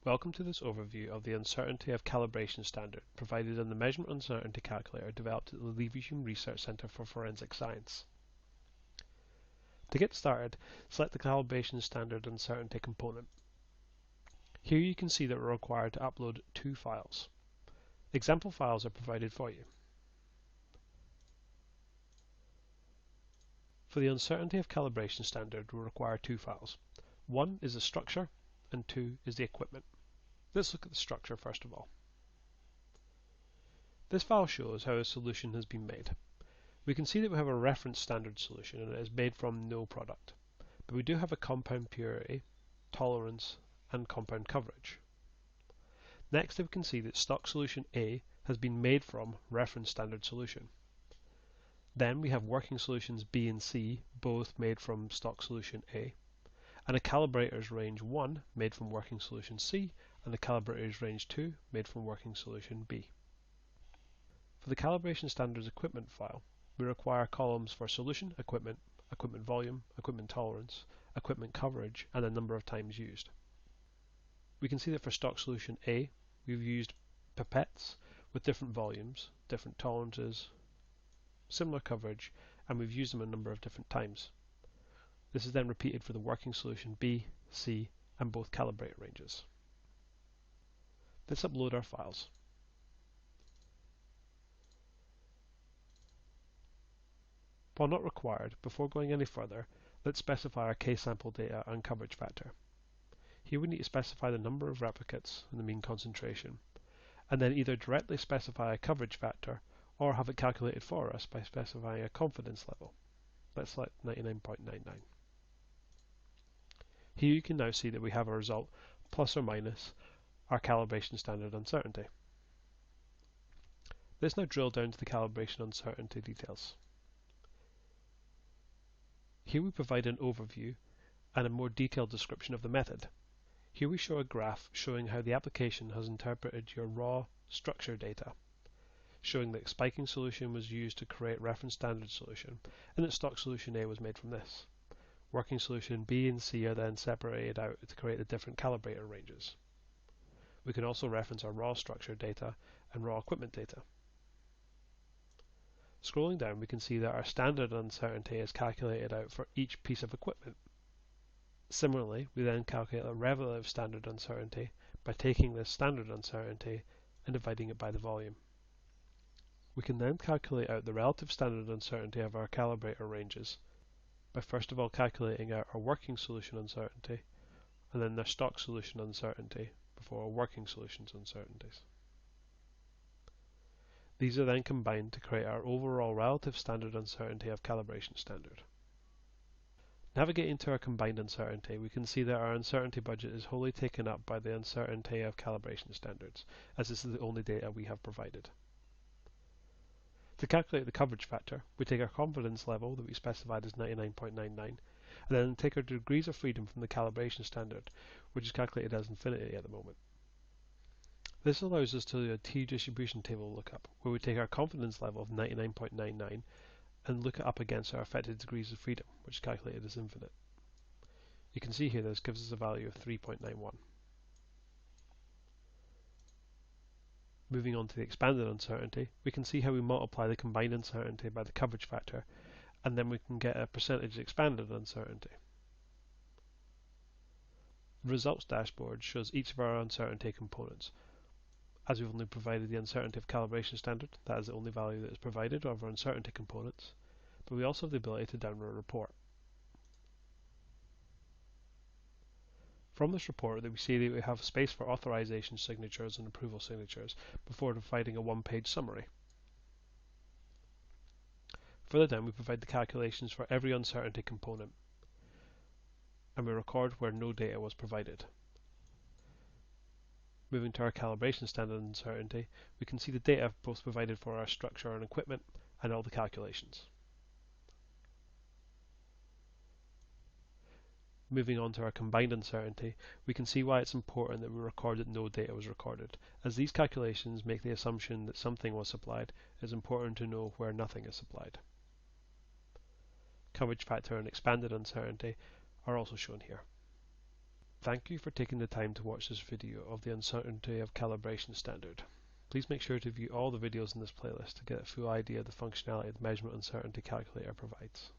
Welcome to this overview of the uncertainty of calibration standard provided in the measurement uncertainty calculator developed at the Leverhulme Research Centre for Forensic Science. To get started, select the calibration standard uncertainty component. Here you can see that we're required to upload two files. Example files are provided for you. For the uncertainty of calibration standard, we require two files. One is the structure and two is the equipment. Let's look at the structure first of all. This file shows how a solution has been made. We can see that we have a reference standard solution and it is made from no product, but we do have a compound purity, tolerance and compound coverage. Next we can see that stock solution A has been made from reference standard solution. Then we have working solutions B and C, both made from stock solution A, and a calibrator's range 1 made from working solution C, and a calibrator's range 2 made from working solution B. For the calibration standards equipment file, we require columns for solution, equipment, equipment volume, equipment tolerance, equipment coverage, and the number of times used. We can see that for stock solution A, we've used pipettes with different volumes, different tolerances, similar coverage, and we've used them a number of different times. This is then repeated for the working solution B, C, and both calibrator ranges. Let's upload our files. While not required, before going any further, let's specify our K-sample data and coverage factor. Here we need to specify the number of replicates and the mean concentration, and then either directly specify a coverage factor or have it calculated for us by specifying a confidence level. Let's select 99.99. Here you can now see that we have a result plus or minus our calibration standard uncertainty. Let's now drill down to the calibration uncertainty details. Here we provide an overview and a more detailed description of the method. Here we show a graph showing how the application has interpreted your raw structure data, showing that spiking solution was used to create reference standard solution and that stock solution A was made from this. Working solution B and C are then separated out to create the different calibrator ranges. We can also reference our raw structure data and raw equipment data. Scrolling down, we can see that our standard uncertainty is calculated out for each piece of equipment. Similarly, we then calculate a relative standard uncertainty by taking this standard uncertainty and dividing it by the volume. We can then calculate out the relative standard uncertainty of our calibrator ranges by first of all calculating out our working solution uncertainty and then their stock solution uncertainty before our working solutions uncertainties. These are then combined to create our overall relative standard uncertainty of calibration standard. Navigating to our combined uncertainty, we can see that our uncertainty budget is wholly taken up by the uncertainty of calibration standards, as this is the only data we have provided. To calculate the coverage factor, we take our confidence level that we specified as 99.99 and then take our degrees of freedom from the calibration standard, which is calculated as infinity at the moment. This allows us to do a t-distribution table lookup, where we take our confidence level of 99.99 and look it up against our affected degrees of freedom, which is calculated as infinite. You can see here this gives us a value of 3.91. Moving on to the expanded uncertainty, we can see how we multiply the combined uncertainty by the coverage factor, and then we can get a percentage expanded uncertainty. The results dashboard shows each of our uncertainty components. As we've only provided the uncertainty of calibration standard, that is the only value that is provided of our uncertainty components, but we also have the ability to download a report. From this report, we see that we have space for authorization signatures and approval signatures before providing a one-page summary. Further down, we provide the calculations for every uncertainty component, and we record where no data was provided. Moving to our calibration standard uncertainty, we can see the data both provided for our structure and equipment and all the calculations. Moving on to our combined uncertainty, we can see why it's important that we record that no data was recorded. As these calculations make the assumption that something was supplied, it is important to know where nothing is supplied. Coverage factor and expanded uncertainty are also shown here. Thank you for taking the time to watch this video of the uncertainty of calibration standard. Please make sure to view all the videos in this playlist to get a full idea of the functionality the measurement uncertainty calculator provides.